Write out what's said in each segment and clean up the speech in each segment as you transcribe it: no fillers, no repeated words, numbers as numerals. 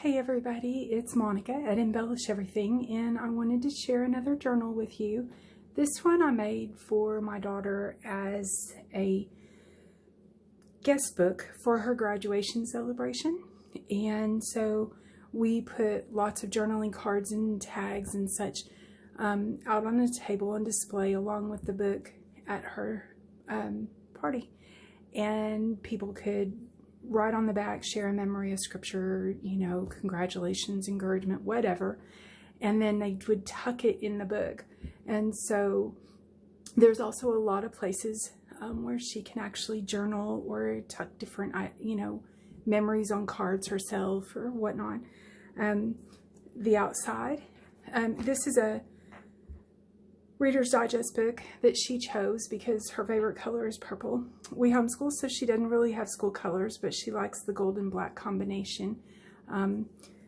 Hey everybody, it's Monica at Embellish Everything, and I wanted to share another journal with you. This one I made for my daughter as a guest book for her graduation celebration. And so we put lots of journaling cards and tags and such out on a table on display along with the book at her party. And people could write on the back, share a memory of scripture, congratulations, encouragement, whatever. And then they would tuck it in the book. And so there's also a lot of places where she can actually journal or tuck different, memories on cards herself or whatnot. The outside, this is a Reader's Digest book that she chose because her favorite color is purple. We homeschool, so she doesn't really have school colors, but she likes the gold and black combination.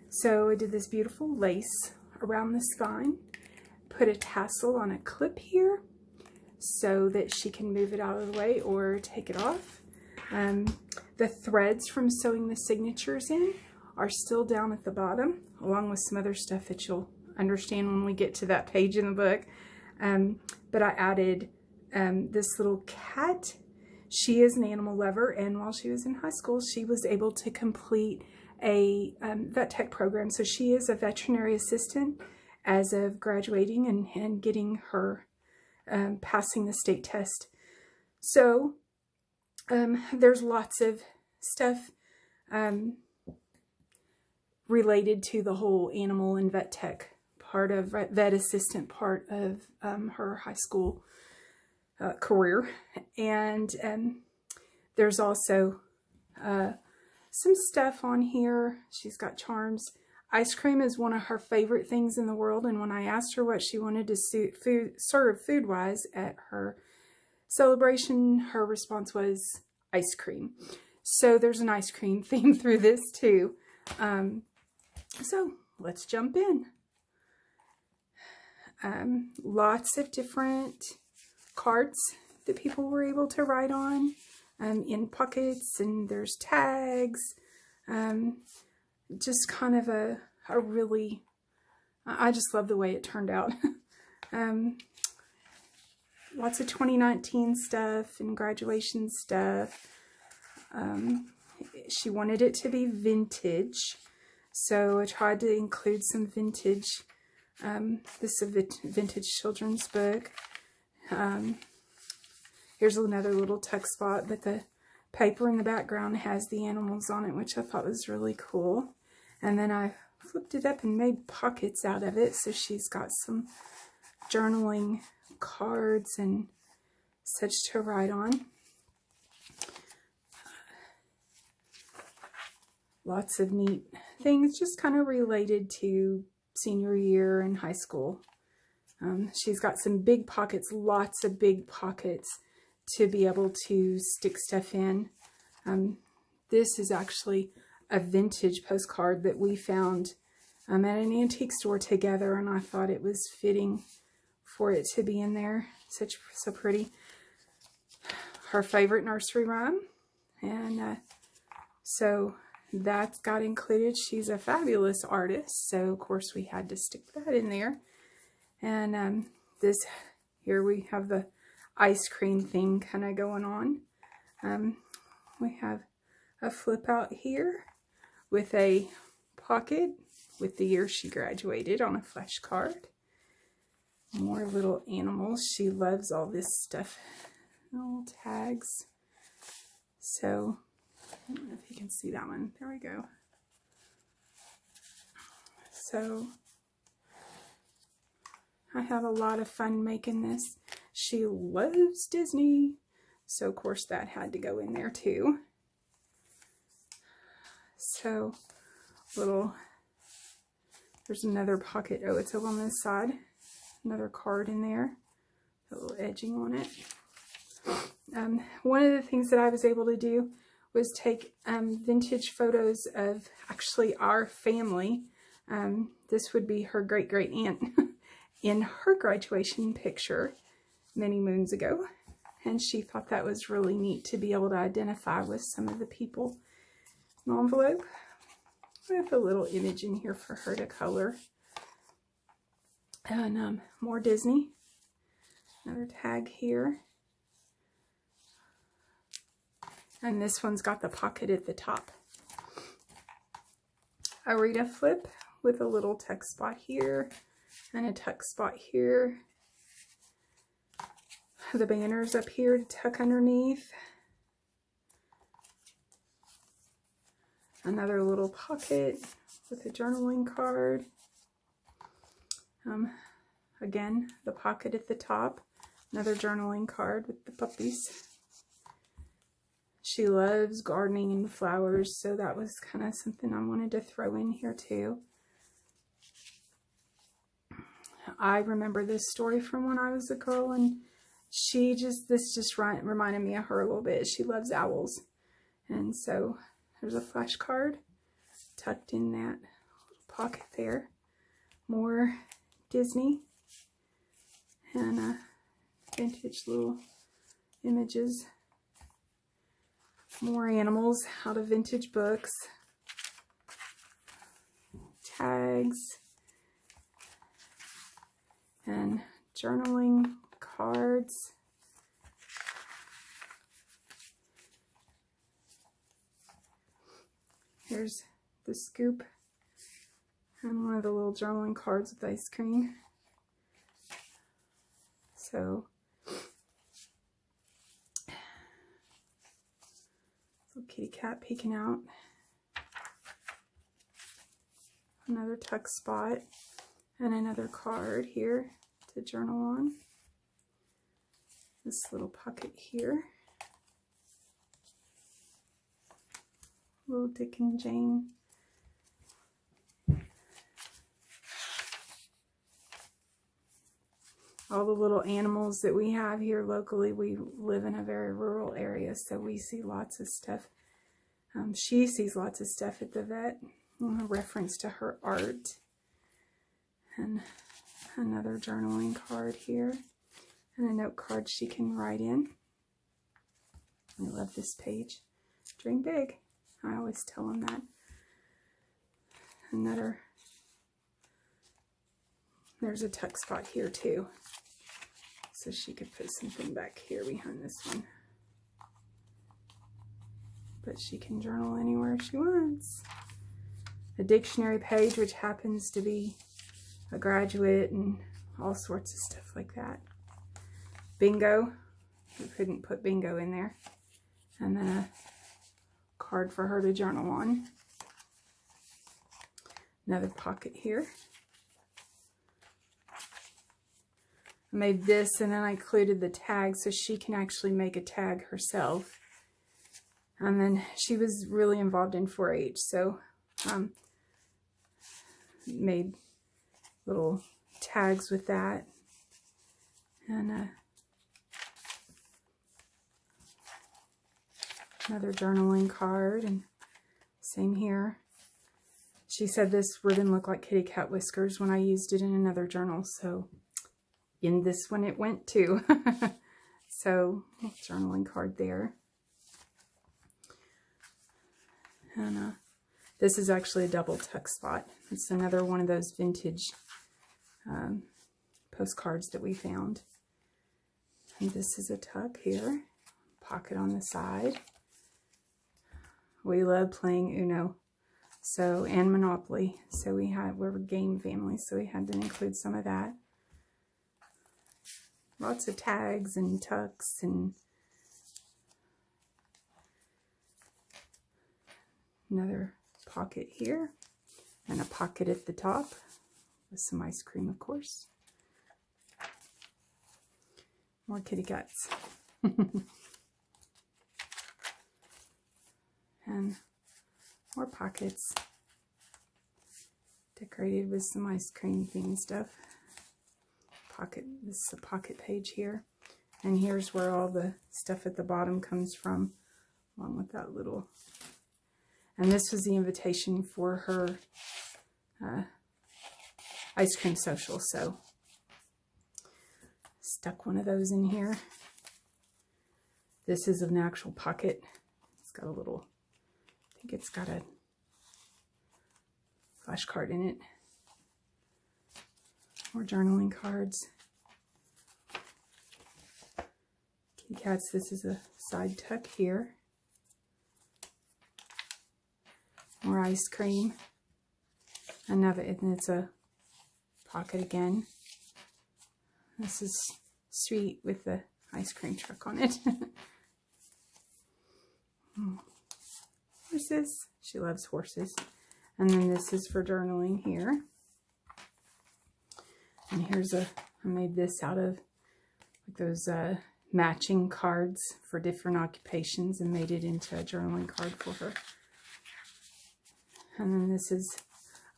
So I did this beautiful lace around the spine, put a tassel on a clip here so that she can move it out of the way or take it off. The threads from sewing the signatures in are still down at the bottom, along with some other stuff that you'll understand when we get to that page in the book. But I added this little cat. She is an animal lover, and while she was in high school, she was able to complete a vet tech program. So she is a veterinary assistant as of graduating and getting her passing the state test. So there's lots of stuff related to the whole animal and vet tech part of vet assistant part of her high school career. And there's also some stuff on here. She's got charms. Ice cream is one of her favorite things in the world, and when I asked her what she wanted to serve food-wise at her celebration, her response was ice cream. So there's an ice cream theme through this too. So let's jump in. Lots of different cards that people were able to write on in pockets, and there's tags. Just kind of a really, I just love the way it turned out. Lots of 2019 stuff and graduation stuff. She wanted it to be vintage, so I tried to include some vintage. This is a vintage children's book. Here's another little tuck spot, but the paper in the background has the animals on it, which I thought was really cool. And then I flipped it up and made pockets out of it, so she's got some journaling cards and such to write on. Lots of neat things just kind of related to senior year in high school. She's got some big pockets, lots of big pockets to be able to stick stuff in. This is actually a vintage postcard that we found at an antique store together, and I thought it was fitting for it to be in there. So pretty. Her favorite nursery rhyme, and so that's got included. She's a fabulous artist, so of course we had to stick that in there. And this here we have the ice cream thing kind of going on. We have a flip out here with a pocket with the year she graduated on a flash card. More little animals. She loves all this stuff. Little tags. So I don't know if you can see that one. There we go. So I have a lot of fun making this. She loves Disney, so of course that had to go in there too. So there's another pocket. Oh, it's over on this side. Another card in there. A little edging on it. One of the things that I was able to do was take vintage photos of actually our family. This would be her great-great-aunt in her graduation picture many moons ago. And she thought that was really neat to be able to identify with some of the people. An envelope with a little image in here for her to color. And more Disney. Another tag here. And this one's got the pocket at the top. A Rita flip with a little tuck spot here and a tuck spot here. The banners up here to tuck underneath. Another little pocket with a journaling card. Again, the pocket at the top. Another journaling card with the puppies. She loves gardening and flowers, so that was kind of something I wanted to throw in here too. I remember this story from when I was a girl, and this just reminded me of her a little bit. She loves owls. And so there's a flash card tucked in that little pocket there. More Disney and vintage little images. More animals out of vintage books. Tags. And journaling cards. Here's the scoop and one of the little journaling cards with ice cream. So, little kitty cat peeking out. Another tuck spot and another card here to journal on. This little pocket here. Little Dick and Jane. All the little animals that we have here locally. We live in a very rural area, so we see lots of stuff. She sees lots of stuff at the vet, in reference to her art. And another journaling card here. And a note card she can write in. I love this page. Dream big. I always tell them that. There's a tuck spot here too. So she could put something back here behind this one. But she can journal anywhere she wants. A dictionary page, which happens to be a graduate and all sorts of stuff like that. Bingo. We couldn't put bingo in there. And then a card for her to journal on. Another pocket here. I made this and then I included the tag so she can actually make a tag herself. And then she was really involved in 4-H, so made little tags with that. And another journaling card, and same here. She said this ribbon looked like kitty cat whiskers when I used it in another journal, so in this one it went too. So, journaling card there. And this is actually a double tuck spot. It's another one of those vintage postcards that we found. And this is a tuck here, pocket on the side. We love playing Uno, and Monopoly. So we're a game family, so we had to include some of that. Lots of tags and tucks and another pocket here and a pocket at the top with some ice cream, of course. More kitty cats. And more pockets decorated with some ice cream themed stuff. This is a pocket page here. And here's where all the stuff at the bottom comes from, along with that little. And this was the invitation for her ice cream social, so stuck one of those in here. This is an actual pocket. It's got a little, I think it's got a flashcard in it. More journaling cards. Kitty cats, this is a side tuck here. More ice cream. Another, and it's a pocket again. This is sweet with the ice cream truck on it. Horses. She loves horses. And then this is for journaling here. And here's I made this out of like those matching cards for different occupations and made it into a journaling card for her. And then this is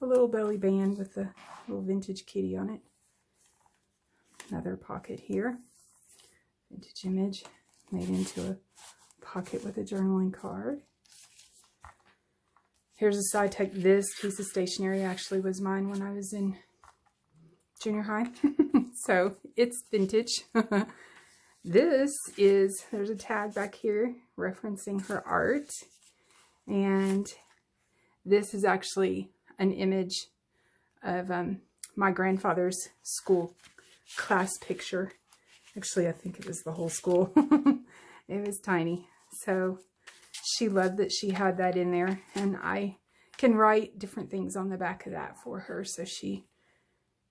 a little belly band with a little vintage kitty on it. Another pocket here. Vintage image made into a pocket with a journaling card. Here's a side tuck. This piece of stationery actually was mine when I was in junior high. So it's vintage. This is, there's a tag back here referencing her art. And this is actually an image of my grandfather's school class picture. Actually, I think it was the whole school. It was tiny. So she loved that she had that in there. And I can write different things on the back of that for her, so she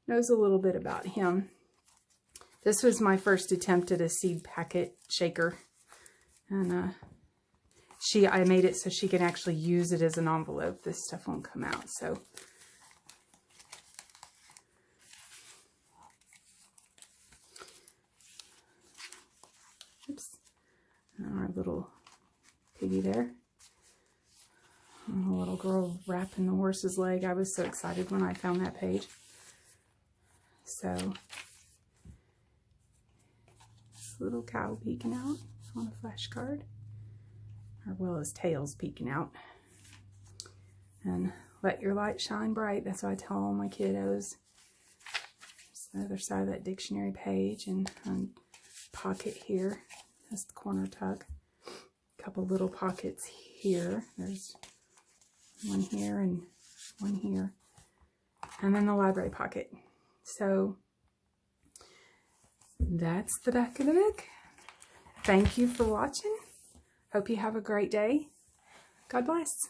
knows a little bit about him. This was my first attempt at a seed packet shaker. And I made it so she can actually use it as an envelope. This stuff won't come out, so. Oops. Our little piggy there. And a little girl wrapping the horse's leg. I was so excited when I found that page. So, this little cow peeking out on a flashcard. Or well as tails peeking out. And let your light shine bright. That's what I tell all my kiddos. It's the other side of that dictionary page. And pocket here. That's the corner tuck. A couple little pockets here. There's one here and one here. And then the library pocket. So that's the back of the book. Thank you for watching. Hope you have a great day. God bless.